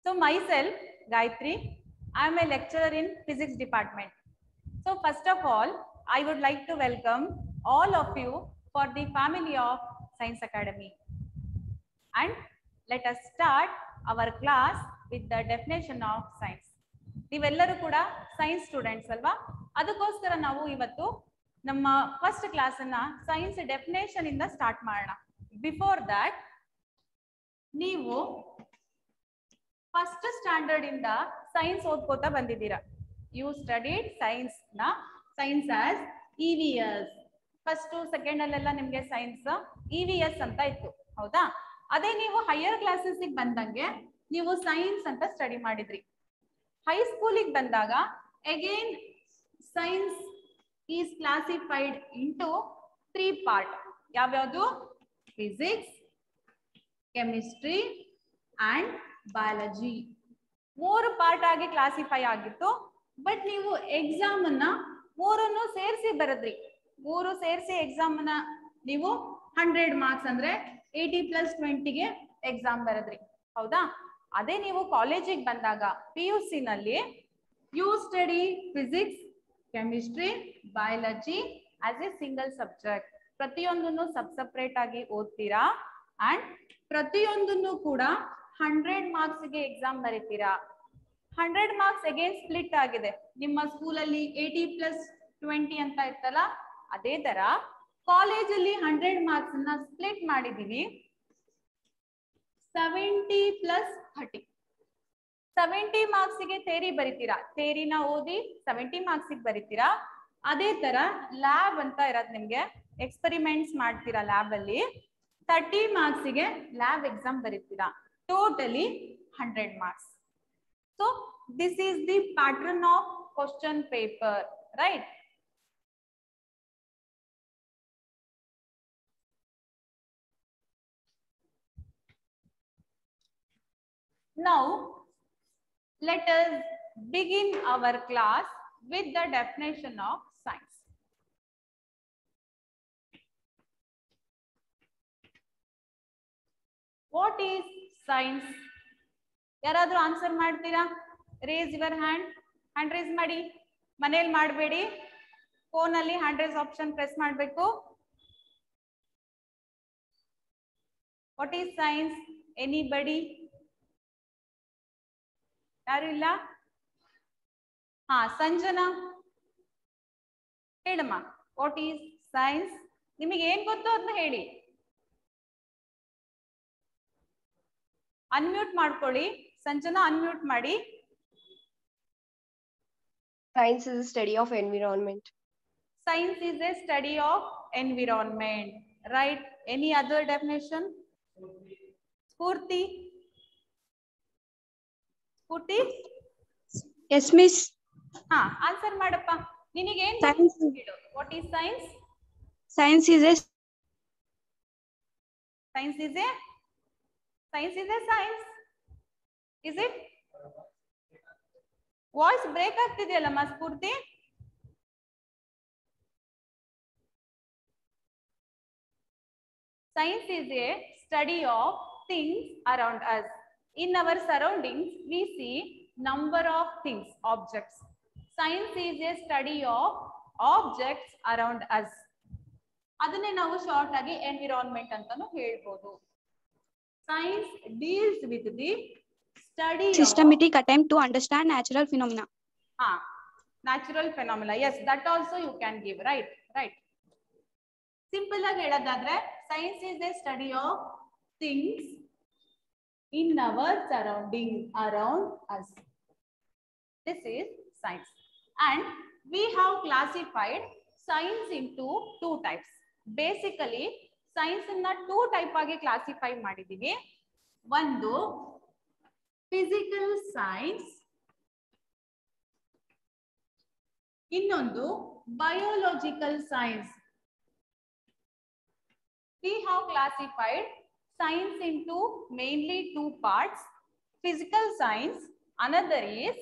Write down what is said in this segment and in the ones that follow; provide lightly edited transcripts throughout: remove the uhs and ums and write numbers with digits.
So myself, Gayatri, I am a lecturer in physics department. So first of all, I would like to welcome all of you for the family of Science Academy. And let us start our class with the definition of science. ನೀವೆಲ್ಲರೂ ಕೂಡ science students ಅಲ್ವಾ? ಅದಕ್ಕೋಸ್ಕರ ನಾವು ಇವತ್ತು ನಮ್ಮ first class ಅನ್ನ science definition ಇಂದ start ಮಾಡೋಣ. ಬಿಫೋರ್ ದಟ್ ನೀವು ಫಸ್ಟ್ ಸ್ಟ್ಯಾಂಡರ್ಡ್ ಇಂದ ಸೈನ್ಸ್ ಓದ್ಕೋತಾ ಬಂದಿದ್ದೀರಾ. ಯು ಸ್ಟಡಿಡ್ ಸೈನ್ಸ್ ನ science as EVS. First second ಅಲ್ಲೆಲ್ಲ ನಿಮ್ಗೆ ಸೈನ್ಸ್ EVS ಅಂತ ಇತ್ತು, ಹೌದಾ? ಅದೇ ನೀವು ಹೈಯರ್ ಕ್ಲಾಸಸ್ ಬಂದಂಗೆ ನೀವು ಸೈನ್ಸ್ ಅಂತ ಸ್ಟಡಿ ಮಾಡಿದ್ರಿ. ಹೈಸ್ಕೂಲಿಗೆ ಬಂದಾಗ again science is classified into 3 part. ಯಾವ್ಯಾವುದು? Physics, chemistry and biology. 3 part ಆಗಿ ಕ್ಲಾಸಿಫೈ ಆಗಿತ್ತು. ಬಟ್ ನೀವು ಎಕ್ಸಾಮ್ ಅನ್ನ 3 ಸೇರಿಸಿ ಬರದ್ರಿ. 3 ಸೇರಿಸಿ ಎಕ್ಸಾಮ್ ಅನ್ನ ನೀವು 100 ಮಾರ್ಕ್ಸ್ ಅಂದ್ರೆ 80+20ಗೆ ಎಕ್ಸಾಮ್ ಬರದ್ರಿ, ಹೌದಾ? ಅದೇ ನೀವು ಕಾಲೇಜಿಗೆ ಬಂದಾಗ PUC ನಲ್ಲಿ you study physics, chemistry, biology as a single subject. ಪ್ರತಿಯೊಂದನ್ನು ಸಪ್ರೇಟ್ ಆಗಿ ಓದ್ತೀರಾ ಅಂಡ್ ಪ್ರತಿಯೊಂದನ್ನು ಕೂಡ 100 ಮಾರ್ಕ್ಸ್ಗೆ ಎಕ್ಸಾಮ್ ಬರೀತೀರಾ. 100 ಮಾರ್ಕ್ಸ್ ಅಗೇನ್ ಸ್ಪ್ಲಿಟ್ ಆಗಿದೆ. ನಿಮ್ಮ ಸ್ಕೂಲಲ್ಲಿ 80+20 ಅಂತ ಇತ್ತಲ್ಲ, ಅದೇ ತರ ಕಾಲೇಜಲ್ಲಿ 100 ಮಾರ್ಕ್ಸ್ ಅನ್ನ ಸ್ಪ್ಲಿಟ್ ಮಾಡಿದೀವಿ 70+30. 70 ಮಾರ್ಕ್ಸ್ಗೆ ಥೇರಿ ಬರೀತೀರಾ. ಥೇರಿನ ಓದಿ 70 ಮಾರ್ಕ್ಸ್ಗೆ ಬರೀತೀರಾ. ಅದೇ ತರ ಲ್ಯಾಬ್ ಅಂತ ಇರೋದು, ನಿಮ್ಗೆ ಎಕ್ಸ್ಪೆರಿಮೆಂಟ್ಸ್ ಮಾಡ್ತೀರಾ ಲ್ಯಾಬ್ ಅಲ್ಲಿ. 30 ಮಾರ್ಕ್ಸ್ಗೆ ಲ್ಯಾಬ್ ಎಕ್ಸಾಮ್ ಬರೀತೀರಾ. Totally 100 marks. So this is the pattern of question paper, right? Now, let us begin our class with the definition of science. What is science? ಯಾರಾದ್ರೂ ಆನ್ಸರ್ ಮಾಡ್ತೀರಾ? Raise your hand. Hand raise ಮಾಡಿ. ಮನೇಲಿ ಮಾಡಬೇಡಿ, phone ಅಲ್ಲಿ hand raise option press ಮಾಡಬೇಕು. What is science? Anybody? ಯಾರು ಇಲ್ಲ? ಹಾ, ಸಂಜನಾ ಹೇಳಮ್ಮ. What is science? ನಿಮಗೆ ಏನ್ ಗೊತ್ತು ಅದನ್ನ ಹೇಳಿ. ಅನ್ಮ್ಯೂಟ್ ಮಾಡ್ಕೊಳ್ಳಿ. ಸಂಜನಾ ಅನ್ಮ್ಯೂಟ್ ಮಾಡಿ. Science is a study of environment. Science is a study of environment, right? Any other definition? Spurti? Spurti? Yes, miss. ಹಾ, ಆನ್ಸರ್ ಮಾಡಪ್ಪ. ನಿನಗೆ ಏನ್ Science. ಹೇಳು. What is science? Science is a Science is a science. Is it? Voice break ಆಗ್ತಿದೆಯಲ್ಲಮ್ಮ Spoorthi. Science is a study of things around us. In our surroundings, we see number of things, objects. Science is a study of objects around us. ಅದನ್ನೇ ನಾವು short ಆಗಿ environment ಅಂತಾನು ಹೇಳ್ಬೋದು. Science deals with the study systematic attempt to understand natural phenomena. Natural phenomena. Yes, that also you can give, right? Simple ಆಗಿ ಹೇಳೋದಾದ್ರೆ science is a study of things in our surrounding, around us. This is science. And we have classified science into 2 types. Basically, science ಅನ್ನ 2 type ಆಗಿ classify ಮಾಡಿದೀವಿ. ಒಂದು physical science, ಇನ್ನೊಂದು biological science. We have classified science into mainly 2 parts. Physical science, another is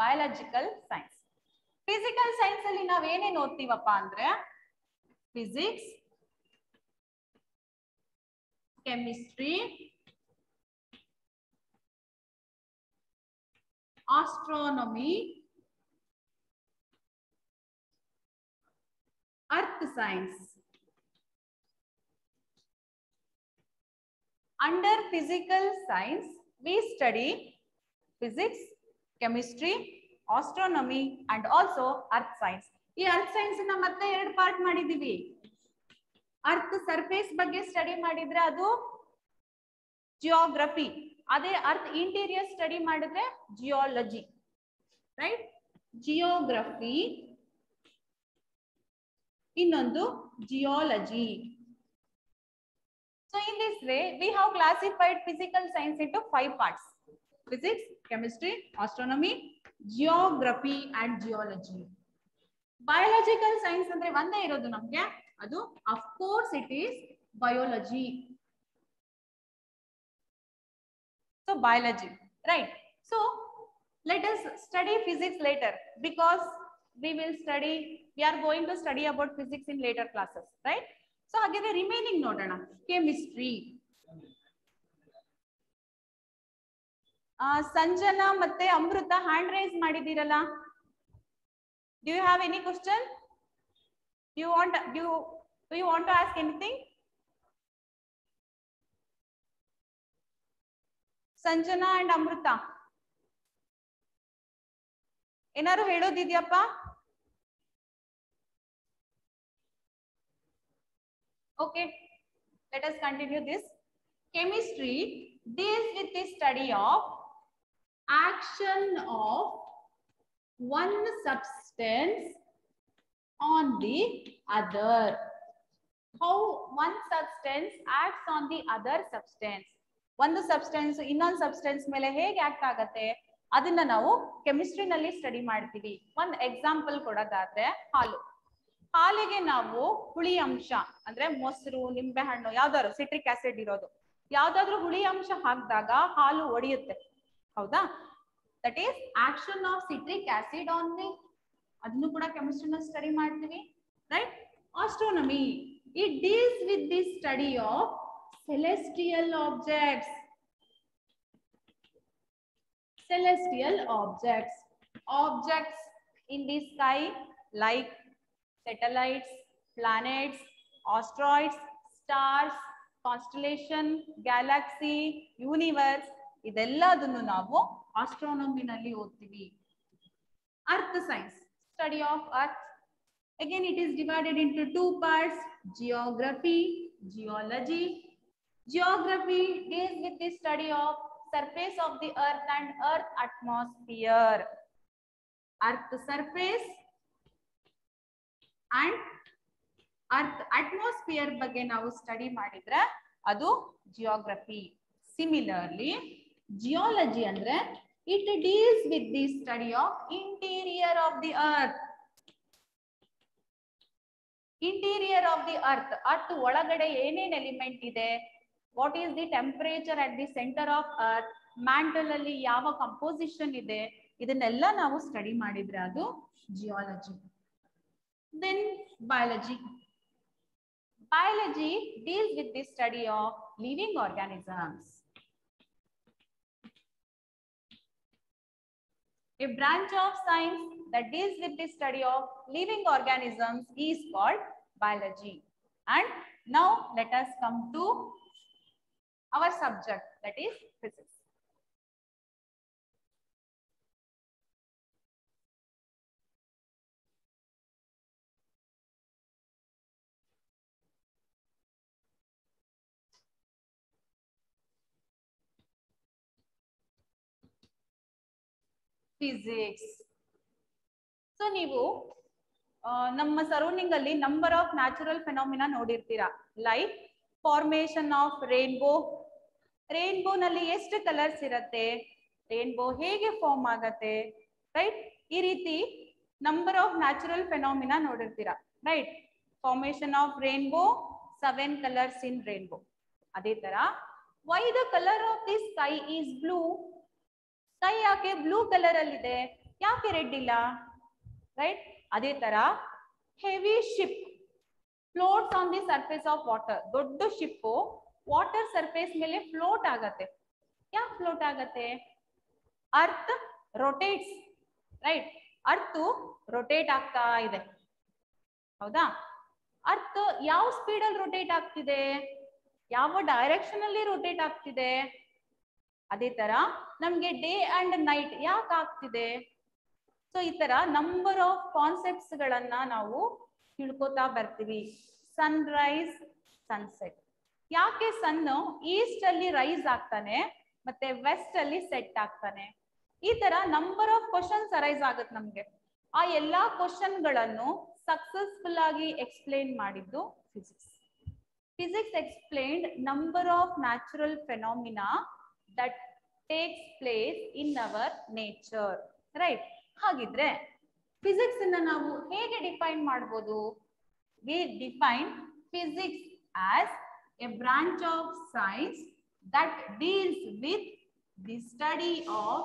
biological science. Physical science ಅಲ್ಲಿ ನಾವು ಏನೇನು ಓದ್ತೀವಪ್ಪ ಅಂದ್ರೆ physics, chemistry, astronomy, earth science. Under physical science, we study physics, chemistry, astronomy and also earth science. ಈ earth science ನ ಮತ್ತೆ ಎರಡು part ಮಾಡಿದೀವಿ. Earth surface ಬಗ್ಗೆ ಸ್ಟಡಿ ಮಾಡಿದ್ರೆ ಅದು ಜಿಯೋಗ್ರಫಿ, ಅದೇ ಅರ್ತ್ ಇಂಟೀರಿಯರ್ ಸ್ಟಡಿ ಮಾಡಿದ್ರೆ ಜಿಯಾಲಜಿ, ರೈಟ್? ಜಿಯೋಗ್ರಫಿ, ಇನ್ನೊಂದು geology. So in this way, we have classified physical science into 5 parts: physics, chemistry, astronomy, geography and geology. Biological science ಅಂದ್ರೆ ಒಂದೇ ಇರೋದು ನಮಗೆ, ಅದು of course it is biology. So biology, right? So let us study physics later, because we are going to study about physics in later classes, right? So ಹಾಗಾದ್ರೆ remaining ನೋಡೋಣ. Chemistry, Sanjana ಮತ್ತೆ Amrutha hand raise ಮಾಡಿದಿರಲ್ಲ. Do you have any question? Do you want to ask anything? Sanjana and ಅಮೃತ ಏನಾರು ಹೇಳೋದಿದ್ಯಪ್ಪ? Okay, let us continue this. Chemistry deals with the study of action of one substance on the other. How one substance acts on the other substance. ಒಂದು substance ಇನ್ನೊಂದು substance ಮೇಲೆ ಹೇಗೆ act ಆಗತ್ತೆ ಅದನ್ನ ನಾವು chemistry ನಲ್ಲಿ study ಮಾಡ್ತೀವಿ. ಒಂದು ಎಕ್ಸಾಂಪಲ್ ಕೊಡೋದಾದ್ರೆ ಹಾಲು. ಹಾಲಿಗೆ ನಾವು ಹುಳಿ ಅಂಶ ಅಂದ್ರೆ ಮೊಸರು, ನಿಂಬೆ ಹಣ್ಣು, ಯಾವ್ದಾದ್ರು ಸಿಟ್ರಿಕ್ ಆಸಿಡ್ ಇರೋದು ಯಾವ್ದಾದ್ರು ಹುಳಿ ಅಂಶ ಹಾಕಿದಾಗ ಹಾಲು ಒಡೆಯುತ್ತೆ, ಹೌದಾ? That is action of citric acid on the, ಅದನ್ನು ಕೂಡ ಕೆಮಿಸ್ಟ್ರಿನ ಸ್ಟಡಿ ಮಾಡ್ತೀವಿ, right? Astronomy, it deals with the study of celestial objects. Celestial objects, objects in the sky like satellites, planets, asteroids, stars, constellation, galaxy, universe, ಇದೆಲ್ಲದನ್ನು ನಾವು astronomy ನಲ್ಲಿ ಓದ್ತೀವಿ. Earth science, study of earth. Again it is divided into 2 parts: geography, geology. Geography deals with the study of surface of the earth and earth atmosphere. Earth surface and earth atmosphere ಬಗ್ಗೆ ನಾವು study ಮಾಡಿದ್ರೆ ಅದು geography. Similarly, geology ಅಂದ್ರೆ it deals with the study of interior of the earth. Interior of the earth, earth ಒಳಗಡೆ ಏನೇನ್ element ಇದೆ, what is the temperature at the center of earth, mantle ಅಲ್ಲಿ ಯಾವ ಕಂಪೋಸಿಷನ್ ಇದೆ, ಇದನ್ನೆಲ್ಲ ನಾವು ಸ್ಟಡಿ ಮಾಡಿದ್ರೆ ಅದು geology. Then biology. Biology deals with the study of living organisms. A branch of science that deals with the study of living organisms is called biology. And now let us come to our subject, that is physics. Physics. So ನೀವು ನಮ್ಮ surrounding ಅಲ್ಲಿ number of natural phenomena ನೋಡಿರ್ತೀರಾ, like formation of rainbow. Rainbow ನಲ್ಲಿ ಎಷ್ಟು colours ಇರತ್ತೆ, rainbow ಹೇಗೆ form ಆಗತ್ತೆ, right? ಈ ರೀತಿ ನಂಬರ್ ಆಫ್ ನ್ಯಾಚುರಲ್ ಫೆನಾಮಿನಾ ನೋಡಿರ್ತೀರಾ, right? Formation of rainbow, 7 colours in rainbow. ಅದೇ ತರ why the colour of the sky is blue? Sky ಯಾಕೆ ಬ್ಲೂ ಕಲರ್ ಅಲ್ಲಿ ಇದೆ, ಯಾಕೆ ರೆಡ್ ಇಲ್ಲ, ರೈಟ್? ಅದೇ ತರ heavy ship floats on the surface of water. ದೊಡ್ಡ ಶಿಪ್ ವಾಟರ್ ಸರ್ಫೇಸ್ ಮೇಲೆ ಫ್ಲೋಟ್ ಆಗತ್ತೆ. ಯಾಕೆ ಫ್ಲೋಟ್ ಆಗತ್ತೆ? Earth rotates, right? Earth rotate ಆಗ್ತಾ ಇದೆ, ಹೌದಾ? ಅರ್ತ್ ಯಾವ ಸ್ಪೀಡ್ ಅಲ್ಲಿ ರೊಟೇಟ್ ಆಗ್ತಿದೆ, ಯಾವ ಡೈರೆಕ್ಷನ್ ಅಲ್ಲಿ ರೊಟೇಟ್ ಆಗ್ತಿದೆ? ಅದೇ ತರ ನಮ್ಗೆ ಡೇ ಅಂಡ್ ನೈಟ್ ಯಾಕೆ ಆಗ್ತಿದೆ? ಸೊ ಈ ತರ ನಂಬರ್ ಆಫ್ ಕಾನ್ಸೆಪ್ಟ್ಸ್ ಗಳನ್ನ ನಾವು ತಿಳ್ಕೊತಾ ಬರ್ತೀವಿ. Sunrise, sunset. ಯಾಕೆ ಸನ್ ಈಸ್ಟ್ ಅಲ್ಲಿ ರೈಸ್ ಆಗ್ತಾನೆ ಮತ್ತೆ ವೆಸ್ಟ್ ಅಲ್ಲಿ ಸೆಟ್ ಆಗ್ತಾನೆ? ಈ ತರ ನಂಬರ್ ಆಫ್ ಕ್ವಶನ್ಸ್ ಅರೈಸ್ ಆಗುತ್ತೆ ನಮ್ಗೆ. ಆ ಎಲ್ಲಾ ಕ್ವಶನ್ ಗಳನ್ನು ಸಕ್ಸಸ್ಫುಲ್ ಆಗಿ ಎಕ್ಸ್ಪ್ಲೇನ್ ಮಾಡಿದ್ದು physics. Physics explained number of natural phenomena that takes place in our nature, right? ಹಾಗಿದ್ರೆ ಫಿಸಿಕ್ಸ್ ಅನ್ನ ನಾವು ಹೇಗೆ ಡಿಫೈನ್ ಮಾಡಬಹುದು? We define physics as a branch of science that deals with the study of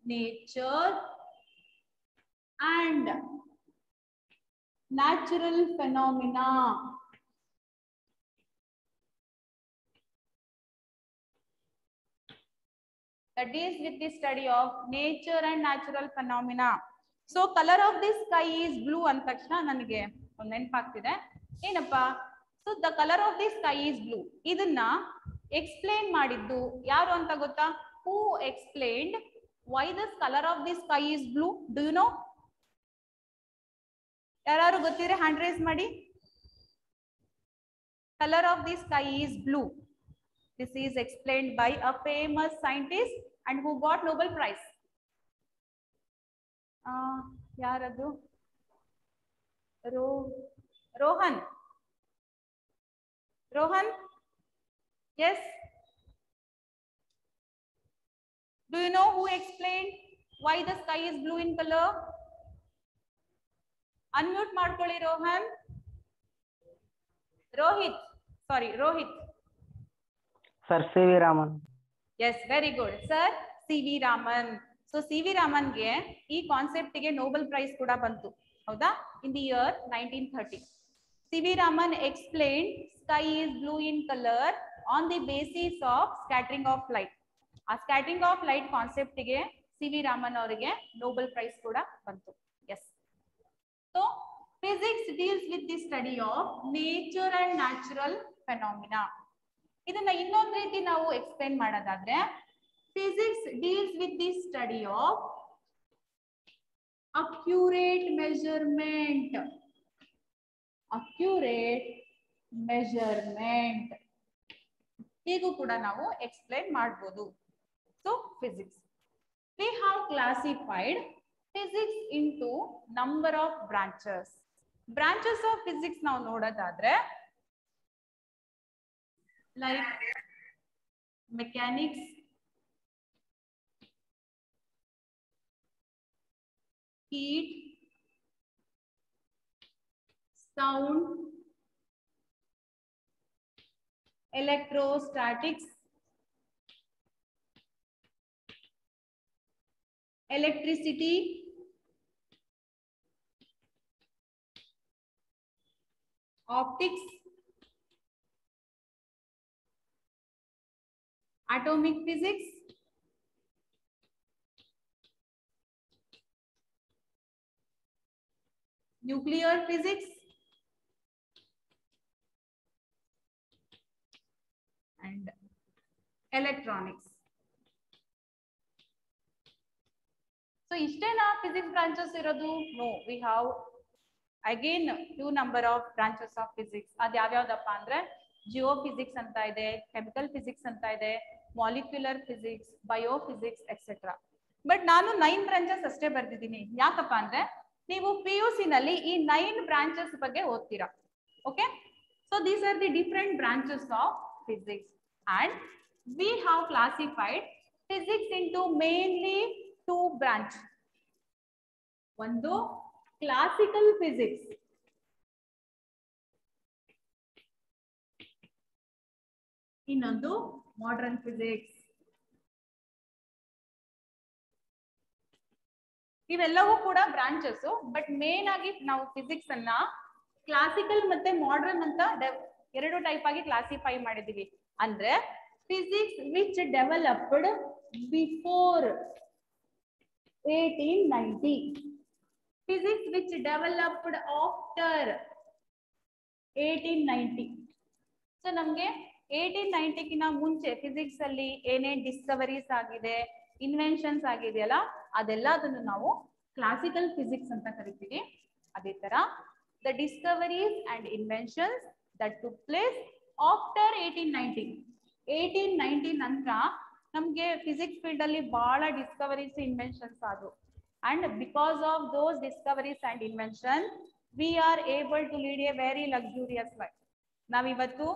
nature and natural phenomena. That deals with the study of nature and natural phenomena. So color of the sky is blue ಅಂದ ತಕ್ಷಣ ನನಗೆ ಒಂದು ನೆನಪಾಗ್ತಿದೆ, ಏನಪ್ಪಾ? So the colour of the sky is blue. ಇದನ್ನ explain ಮಾಡಿದ್ದು ಯಾರು ಅಂತ ಗೊತ್ತಾ? Who explained why this colour of the sky is blue? Do you know? ಯಾರು ಗೊತ್ತಿದ್ರೆ ಹ್ಯಾಂಡ್ ರೈಸ್ ಮಾಡಿ. Color of the sky is blue. This is explained by a famous scientist and who got Nobel Prize. ಯಾರದು? Rohan. Rohan? Yes. Do you know who explained why the sky is blue in color? Unmute ಮಾಡ್ಕೊಳ್ಳಿ Rohan. Rohit. Sir, C.V. Raman. Yes, very good. Sir, C.V. Raman. So C.V. Raman ಗೆ ಈ concept ಗೆ Nobel prize ಕೂಡ ಬಂತು, ಹೌದಾ? In the year 1930. C.V. Raman explained sky is blue in color on the basis of scattering of light. ಆ scattering of light concept ಗೆ C.V. Raman ಅವರಿಗೆ Nobel prize ಕೂಡ ಬಂತು. Yes. So physics deals with the study of nature and natural phenomena. ಇದನ್ನ ಇನ್ನೊಂದು ರೀತಿ ನಾವು explain ಮಾಡೋದಾದ್ರೆ, physics deals with the study of accurate measurement. ಹೀಗೂ ಕೂಡ ನಾವು ಎಕ್ಸ್ಪ್ಲೇನ್ ಮಾಡಬಹುದು. So physics, V have classified physics into number of branches. Branches of physics ನಾವು ನೋಡೋದಾದ್ರೆ, like mechanics, heat, sound, electrostatics, electricity, optics, atomic physics, nuclear physics, and electronics. So ಇಷ್ಟೇನಾ physics branches ಇರೋದು? No, we have again few number of branches of physics. ಅದು ಯಾವ್ಯಾವ್ದಪ್ಪ ಅಂದ್ರೆ, geophysics ಅಂತ ಇದೆ, chemical physics ಅಂತ ಇದೆ, molecular physics, biophysics etcetera. But ನಾನು 9 branches ಅಷ್ಟೇ ಬರ್ದಿದ್ದೀನಿ. ಯಾಕಪ್ಪ ಅಂದ್ರೆ ನೀವು PUC ನಲ್ಲಿ ಈ 9 ಬ್ರಾಂಚಸ್ ಬಗ್ಗೆ ಓದ್ತೀರಾ. Okay, so these are the different branches of physics and we have classified physics into mainly 2 branch. ಒಂದು ಕ್ಲಾಸಿಕಲ್ ಫಿಸಿಕ್ಸ್, ಇನ್ನೊಂದು ಮಾಡರ್ನ್ ಫಿಸಿಕ್ಸ್. ಇವೆಲ್ಲವೂ ಕೂಡ ಬ್ರಾಂಚಸ್, ಬಟ್ ಮೇನ್ ಆಗಿ ನಾವು ಫಿಸಿಕ್ಸ್ ಅನ್ನ ಕ್ಲಾಸಿಕಲ್ ಮತ್ತೆ ಮಾಡರ್ನ್ ಅಂತ 2 ಟೈಪ್ ಆಗಿ ಕ್ಲಾಸಿಫೈ ಮಾಡಿದೀವಿ. ಅಂದ್ರೆ physics which developed before 1890. Physics which developed after 1890. So ನಮ್ಗೆ 1890 ಮುಂಚೆ ಫಿಸಿಕ್ಸ್ ಅಲ್ಲಿ ಏನೇನ್ ಡಿಸ್ಕವರೀಸ್ ಆಗಿದೆ, ಇನ್ವೆನ್ಷನ್ಸ್ ಆಗಿದೆಯಲ್ಲ, ಅದೆಲ್ಲದನ್ನು ನಾವು ಕ್ಲಾಸಿಕಲ್ ಫಿಸಿಕ್ಸ್ ಅಂತ ಕರಿತೀವಿ. ಅದೇ ತರ the discoveries and inventions that took place after 1890. 1890 ನಂತರ ನಮ್ಗೆ ಫಿಸಿಕ್ಸ್ ಫೀಲ್ಡ್ ಅಲ್ಲಿ ಬಹಳ ಡಿಸ್ಕವರೀಸ್ ಇನ್ವೆನ್ಷನ್ಸ್ ಆದವು. And because of those discoveries and invention we are able to lead a very luxurious life. ನಾವಿವತ್ತು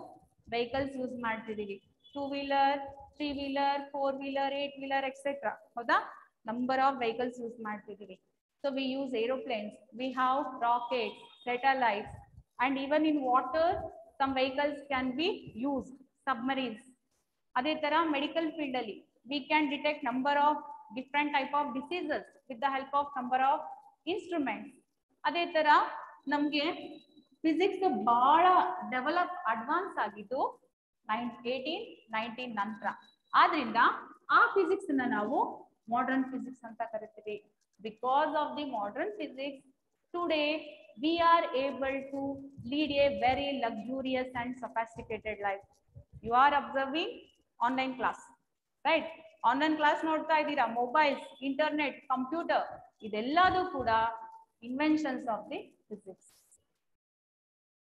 ವೆಹಿಕಲ್ಸ್ ಯೂಸ್ ಮಾಡ್ತಿದೀವಿ, 2 wheeler, 3 wheeler, 4 wheeler, 8 wheeler etcetera. ಹೌದಾ? Number of vehicles use ಮಾಡ್ತಿದೀವಿ. So we use aeroplanes, we have rockets, satellites, and even in water some vehicles can be used, submarines. ಅದೇ ತರ medical field ಅಲ್ಲಿ we can detect number of different type of diseases with the help of number of instruments. ಅದೇ ತರ ನಮ್ಗೆ physics ಬಹಳ develop advance ಆಗಿದ್ದು 1890 ನಂತರ. ಆದ್ರಿಂದ ಆ ಫಿಸಿಕ್ಸ್ ನ ನಾವು ಮಾಡರ್ನ್ ಫಿಸಿಕ್ಸ್ ಅಂತ ಕರಿತೀವಿ. Because of the modern physics today we are able to lead a very luxurious and sophisticated life. You are observing online class, right? Online class ನೋಡ್ತಾ ಇದ್ದೀರಾ, ಮೊಬೈಲ್ಸ್, ಇಂಟರ್ನೆಟ್, ಕಂಪ್ಯೂಟರ್, ಇದೆಲ್ಲದೂ ಕೂಡ inventions of the physics.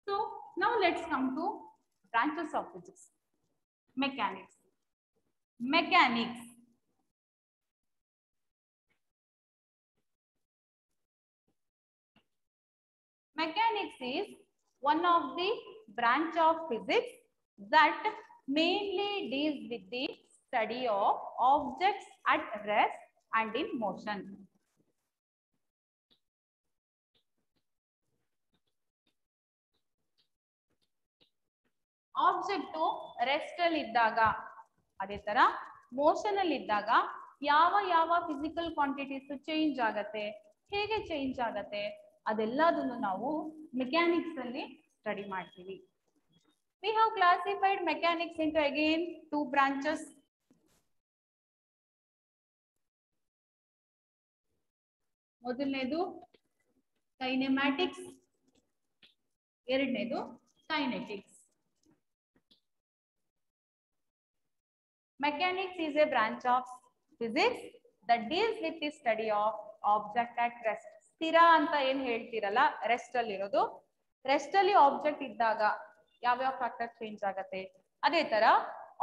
So now let's come to branches of physics. Mechanics. Mechanics. Mechanics is one of the branch of physics that mainly deals with the study of objects at rest and in motion. Object rest ಅಲ್ಲಿ ಇದ್ದಾಗ, ಅದೇ ತರ motion ಅಲ್ಲಿ ಇದ್ದಾಗ ಯಾವ ಯಾವ physical quantities change ಆಗತ್ತೆ, ಹೇಗೆ ಚೇಂಜ್ ಆಗತ್ತೆ, ಅದೆಲ್ಲದನ್ನು ನಾವು ಮೆಕ್ಯಾನಿಕ್ಸ್ ಅಲ್ಲಿ ಸ್ಟಡಿ ಮಾಡ್ತೀವಿ. We have classified mechanics into again 2 branches. ಮೊದಲನೇದು ಕೈನೆಮ್ಯಾಟಿಕ್ಸ್, ಎರಡನೇದು kinetics. Mechanics is a branch of physics that deals with the study of object at rest. ಸ್ಥಿರ ಅಂತ ಏನ್ ಹೇಳ್ತೀರಲ್ಲ, ರೆಸ್ಟ್ ಅಲ್ಲಿ ಇರೋದು. ರೆಸ್ಟ್ ಅಲ್ಲಿ ಆಬ್ಜೆಕ್ಟ್ ಇದ್ದಾಗ ಯಾವ್ಯಾವ ಫ್ಯಾಕ್ಟರ್ ಚೇಂಜ್ ಆಗತ್ತೆ, ಅದೇ ತರ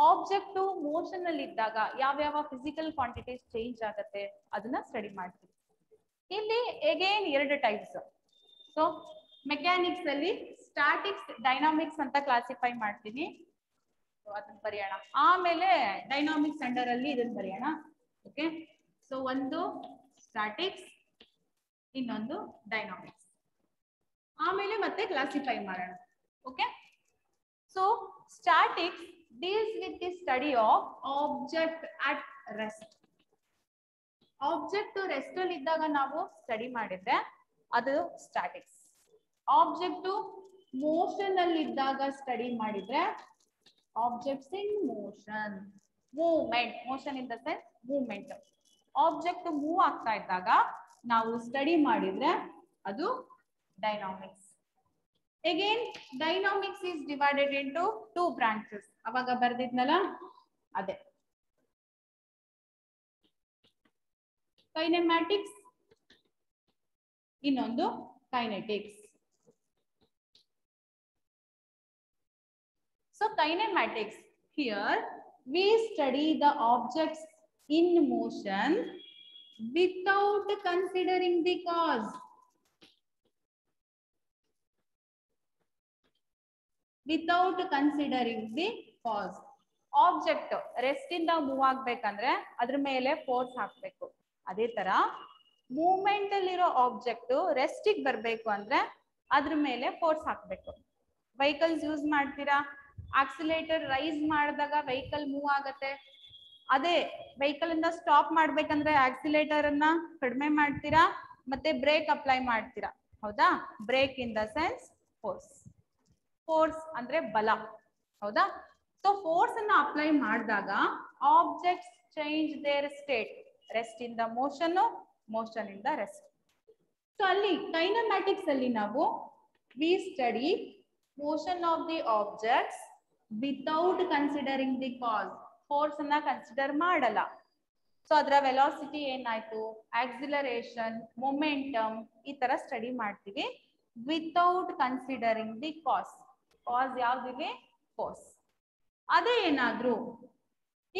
ಆಬ್ಜೆಕ್ಟ್ ಮೋಷನ್ ಅಲ್ಲಿ ಇದ್ದಾಗ ಯಾವ್ಯಾವ ಫಿಸಿಕಲ್ ಕ್ವಾಂಟಿಟೀಸ್ ಚೇಂಜ್ ಆಗತ್ತೆ, ಅದನ್ನ ಸ್ಟಡಿ ಮಾಡ್ತೀವಿ. ಇಲ್ಲಿ ಅಗೇನ್ 2 ಟೈಪ್ಸ್. ಸೊ ಮೆಕ್ಯಾನಿಕ್ಸ್ ಅಲ್ಲಿ ಸ್ಟಾಟಿಕ್ಸ್, ಡೈನಾಮಿಕ್ಸ್ ಅಂತ ಕ್ಲಾಸಿಫೈ ಮಾಡ್ತೀನಿ, ಅದನ್ನ ಬರೆಯೋಣ. ಆಮೇಲೆ ಡೈನಾಮಿಕ್ಸ್ ಅಂಡರ್ ಅಲ್ಲಿ ಇದನ್ನ ಬರೆಯೋಣ. ಓಕೆ, ಸೊ ಒಂದು ಸ್ಟಾಟಿಕ್ಸ್, ಇನ್ನೊಂದು ಡೈನಾಮಿಕ್ಸ್, ಆಮೇಲೆ ಮತ್ತೆ ಕ್ಲಾಸಿಫೈ ಮಾಡೋಣ. Okay, so statics deals with the study of object at rest. Object rest ಅಲ್ಲಿ ಇದ್ದಾಗ ನಾವು ಸ್ಟಡಿ ಮಾಡಿದ್ರೆ ಅದು ಸ್ಟಾಟಿಕ್ಸ್. ಆಬ್ಜೆಕ್ಟ್ ಮೋಷನ್ ಅಲ್ಲಿ ಇದ್ದಾಗ ಸ್ಟಡಿ ಮಾಡಿದ್ರೆ objects in motion, movement, motion in the sense movement. Object move ಆಗ್ತಾ ಇದ್ದಾಗ ನಾವು ಸ್ಟಡಿ ಮಾಡಿದ್ರೆ ಅದು dynamics. Again dynamics is divided into 2 branches. ಅವಾಗ ಬರ್ದಿದ್ನಲ್ಲ ಅದೇ ಕೈನೆಮ್ಯಾಟಿಕ್ಸ್, ಇನ್ನೊಂದು kinetics. So kinematics, here we study the objects in motion without considering the cause. Without considering the cause. Object rest ಇಂದ move ಆಗ್ಬೇಕಂದ್ರೆ ಅದ್ರ ಮೇಲೆ ಫೋರ್ಸ್ ಹಾಕ್ಬೇಕು. ಅದೇ ತರ ಮೂವ್ಮೆಂಟ್ ಅಲ್ಲಿರೋ ಆಬ್ಜೆಕ್ಟ್ ರೆಸ್ಟಿಗೆ ಬರ್ಬೇಕು ಅಂದ್ರೆ ಅದ್ರ ಮೇಲೆ ಫೋರ್ಸ್ ಹಾಕ್ಬೇಕು. ವೆಹಿಕಲ್ಸ್ ಯೂಸ್ ಮಾಡ್ತೀರಾ, ಆಕ್ಸಿಲೇಟರ್ ರೈಸ್ ಮಾಡಿದಾಗ ವೆಹಿಕಲ್ ಮೂವ್ ಆಗತ್ತೆ. ಅದೇ ವೆಹಿಕಲ್ ಇಂದ ಸ್ಟಾಪ್ ಮಾಡ್ಬೇಕಂದ್ರೆ ಆಕ್ಸಿಲೇಟರ್ ಅನ್ನ ಕಡಿಮೆ ಮಾಡ್ತೀರಾ, ಮತ್ತೆ ಬ್ರೇಕ್ ಅಪ್ಲೈ ಮಾಡ್ತೀರಾ. ಹೌದಾ? Brake in the sense force. Force ಅಂದ್ರೆ ಬಲ. ಹೌದಾ? ಸೊ ಫೋರ್ಸ್ ಅನ್ನ ಅಪ್ಲೈ ಮಾಡಿದಾಗ objects change their state. Rest in the motion, motion in the rest. So ಅಲ್ಲಿ kinematics ಅಲ್ಲಿ ನಾವು we study motion of the objects without considering the cause. Force ಅನ್ನ consider ಮಾಡಲ್ಲ. ಸೊ ಅದರ ವೆಲಾಸಿಟಿ ಏನಾಯ್ತು, acceleration, momentum ಈ ತರ ಸ್ಟಡಿ ಮಾಡ್ತೀವಿ without considering the cause. Cause ಯಾವ್ದಿದೆ, ಫೋರ್ಸ್. ಅದೇ ಏನಾದ್ರು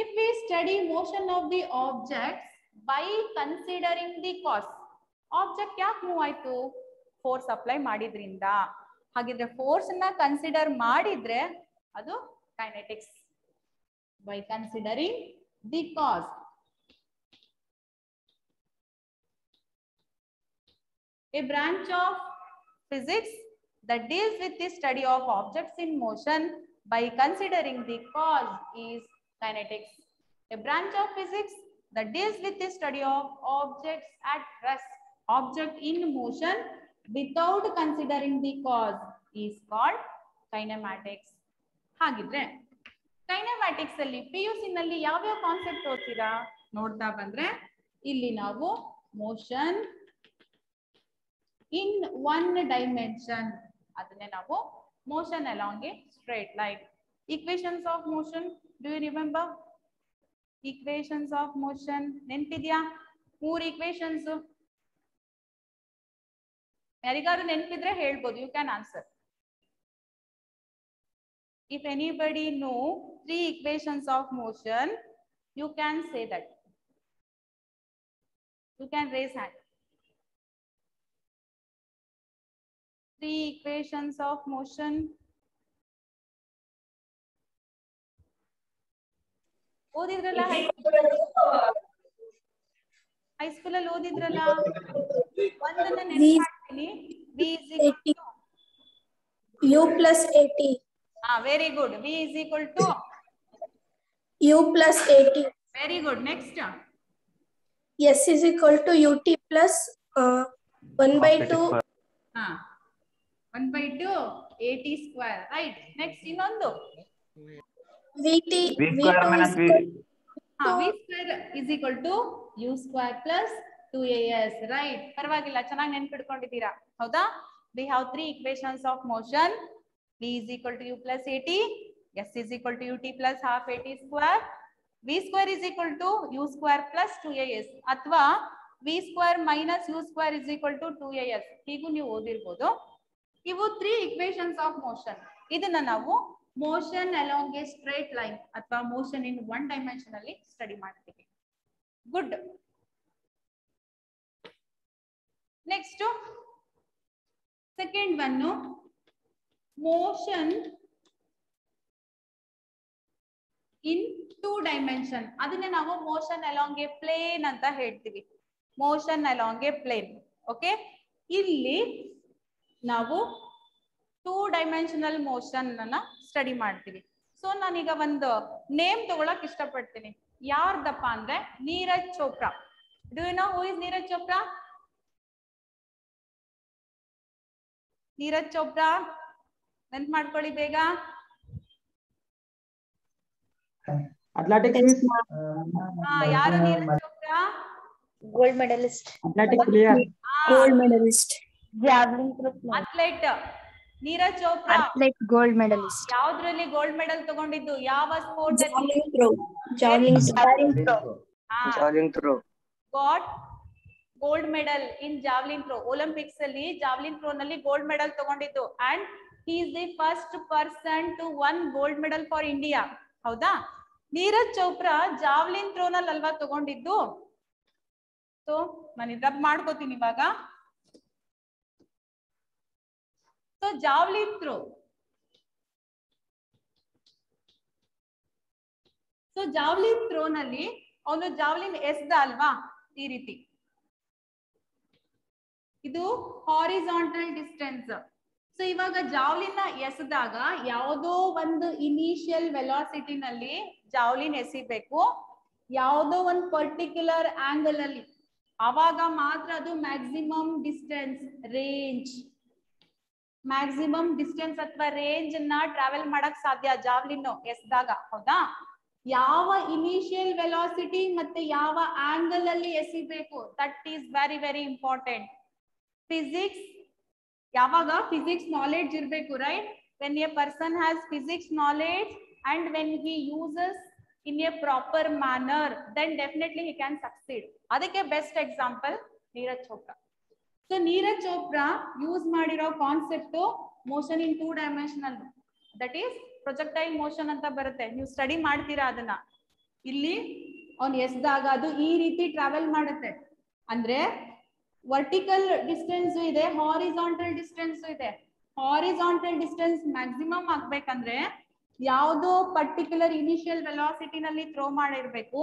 if we study motion of the objects by considering the cause, object ಯಾಕೆ ಮೂವ್ ಆಯ್ತು, ಫೋರ್ಸ್ ಅಪ್ಲೈ ಮಾಡಿದ್ರಿಂದ. ಹಾಗಿದ್ರೆ ಫೋರ್ಸ್ ಅನ್ನ ಕನ್ಸಿಡರ್ ಮಾಡಿದ್ರೆ ಅದು kinetics. By considering the cause. A branch of physics that deals with the study of objects in motion by considering the cause is kinetics. A branch of physics that deals with the study of objects at rest, object in motion without considering the cause is called kinematics. ಹಾಗಿದ್ರೆ kinematics ಅಲ್ಲಿ PUC ನಲ್ಲಿ ಯಾವ ಯಾವ concept ಓದ್ತೀರಾ ನೋಡ್ತಾ ಬಂದ್ರೆ, ಇಲ್ಲಿ ನಾವು motion in one dimension, ಅದನ್ನೇ ನಾವು motion along a straight line. Equations of motion, do you remember? Equations of motion ನೆನಪಿದ್ಯಾ? 3 equations. ಯಾರಿಗಾದ್ರೂ ನೆನಪಿದ್ರೆ ಹೇಳ್ಬೋದು, you can answer. If anybody know 3 equations of motion, you can say that. You can raise hand. 3 equations of motion. ಓದಿದ್ರಲ್ಲ high school ಅಲ್ಲಿ ಓದಿದ್ರಲ್ಲ, ಒಂದನ್ನ ನೆನಪು ಮಾಡ್ತೀನಿ. V is equal to U plus AT. very good. V is equal to U plus AT. very good. Next, S is equal to UT plus 1 by 2. 1/2 AT square, right? Next ಇನ್ನೊಂದು VT. V square minus V. V square is equal to U square plus 2AS, right? ಪರವಾಗಿಲ್ಲ, ಚೆನ್ನಾಗಿ ನೆನ್ಪಿಟ್ಕೊಂಡಿದ್ದೀರಾ, ಹೌದಾ? We have 3 equations of motion. V is equal to U plus AT, S is equal to UT plus half AT square, V square is equal to U square plus 2AS, ಅಥವಾ V square minus U square is equal to 2AS. ಹೀಗೂ ನೀವು ಓದಿರ್ಬೋದು. ಇವು 3 equations of motion. ಇದನ್ನ ನಾವು motion along a straight line ಅಥವಾ motion in one dimension ಅಲ್ಲಿ study ಮಾಡ್ತೀವಿ. Good. Next second one, motion in 2 dimension. ಅದನ್ನೇ ನಾವು ಮೋಷನ್ ಅಲಾಂಗ್ ಎ ಪ್ಲೇನ್ ಅಂತ ಹೇಳ್ತೀವಿ. Motion along a plane. Okay, ಇಲ್ಲಿ ನಾವು 2 ಡೈಮೆನ್ಷನಲ್ ಮೋಷನ್ ಅನ್ನ ಸ್ಟಡಿ ಮಾಡ್ತೀವಿ. ಸೊ ನಾನೀಗ ಒಂದು ನೇಮ್ ತಗೊಳಕ್ ಇಷ್ಟಪಡ್ತೀನಿ. ಯಾರ್ದಪ್ಪ ಅಂದ್ರೆ Neeraj Chopra. Do you know who is Neeraj Chopra? Neeraj Chopra ನೆನ್ಪು ಮಾಡ್ಕೊಳ್ಳಿ ಬೇಗ. ಅಥ್ಲೆಟಿಕ್ಸ್. ಯಾರು Neeraj Chopra? Gold medalist. Athletics player. Gold medalist. Javelin throw. Athlete Neeraj Chopra. Athlete gold medalist. ಯಾವ್ದ್ರಲ್ಲಿ ಗೋಲ್ಡ್ ಮೆಡಲ್ ತಗೊಂಡಿದ್ದು, ಯಾವ ಸ್ಪೋರ್ಟ್ ಅಲ್ಲಿ? Javelin throw. Javelin throw. Javelin throw. Got gold medal in javelin throw. Olympics ಅಲ್ಲಿ javelin throw ನಲ್ಲಿ gold medal ತಗೊಂಡಿದ್ದು. And he is the first person to won gold medal for India. ಹೌದಾ? Neeraj Chopra javelin throw ನಲ್ಲಿ ಅಲ್ವಾ ತಗೊಂಡಿದ್ದು? So ನಾನು rub ಮಾಡ್ಕೋತೀನಿ ಇವಾಗ. So javelin throw, so javelin throw ನಲ್ಲಿ ಅವನು ಜಾವ್ಲಿನ್ ಎಸ್ದ ಅಲ್ವಾ, ಈ ರೀತಿ. ಇದು ಹಾರಿಜಾಂಟಲ್ ಡಿಸ್ಟೆನ್ಸ್. ಸೊ ಇವಾಗ ಜಾವ್ಲಿನ್ ನ ಎಸೆದಾಗ ಯಾವುದೋ ಒಂದು ಇನಿಷಿಯಲ್ ವೆಲಾಸಿಟಿ ನಲ್ಲಿ ಜಾವ್ಲಿನ್ ಎಸಿಬೇಕು, ಯಾವುದೋ ಒಂದು ಪರ್ಟಿಕ್ಯುಲರ್ ಆಂಗಲ್ ಅಲ್ಲಿ. ಅವಾಗ ಮಾತ್ರ ಅದು maximum distance, range, maximum distance ಅಥವಾ ರೇಂಜ್ ಅನ್ನ ಟ್ರಾವೆಲ್ ಮಾಡಕ್ ಸಾಧ್ಯ ಜಾವ್ಲಿನ್ ಎಸ್ದಾಗ. ಹೌದಾ? ಯಾವ ಇನಿಷಿಯಲ್ ವೆಲಾಸಿಟಿ ಮತ್ತೆ ಯಾವ ಆಂಗಲ್ ಅಲ್ಲಿ ಎಸಿಬೇಕು, that is very very important. Physics ಯಾವಾಗ ಫಿಸಿಕ್ಸ್ ನಾಲೆಡ್ಜ್ ಇರಬೇಕು, right? When a person has physics knowledge and when he uses in a proper manner, then definitely he can succeed. ಅದಕ್ಕೆ best example Neeraj Chopra. So Neeraj Chopra use ಮಾಡಿರೋ concept motion in 2 dimensional, that is projectile motion ಅಂತ ಬರುತ್ತೆ. ನೀವು study ಮಾಡ್ತೀರಾ ಅದನ್ನ. ಇಲ್ಲಿ ಅವ್ನು ಎಸ್ದಾಗ ಅದು ಈ ರೀತಿ ಟ್ರಾವೆಲ್ ಮಾಡುತ್ತೆ. ಅಂದ್ರೆ ವರ್ಟಿಕಲ್ ಡಿಸ್ಟೆನ್ಸ್ ಇದೆ, ಹಾರಿಜಾಂಟಲ್ ಡಿಸ್ಟೆನ್ಸ್ ಇದೆ. ಹಾರಿಜಾಂಟಲ್ ಡಿಸ್ಟೆನ್ಸ್ ಮ್ಯಾಕ್ಸಿಮಮ್ ಆಗ್ಬೇಕಂದ್ರೆ ಯಾವುದೋ ಪರ್ಟಿಕ್ಯುಲರ್ ಇನಿಷಿಯಲ್ ವೆಲಾಸಿಟಿ ನಲ್ಲಿ ಥ್ರೋ ಮಾಡಿರ್ಬೇಕು,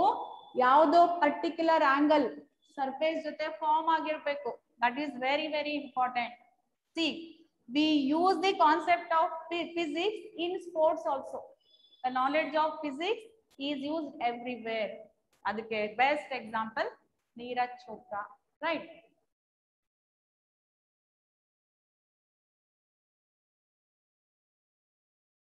ಯಾವುದೋ ಪರ್ಟಿಕ್ಯುಲರ್ ಆಂಗಲ್ ಸರ್ಫೇಸ್ ಜೊತೆ ಫಾರ್ಮ್ ಆಗಿರ್ಬೇಕು. That is very very important. C, we use the concept of physics in sports also. The knowledge of physics is used everywhere. ಅದಕ್ಕೆ best example Neeraj Chopra, right?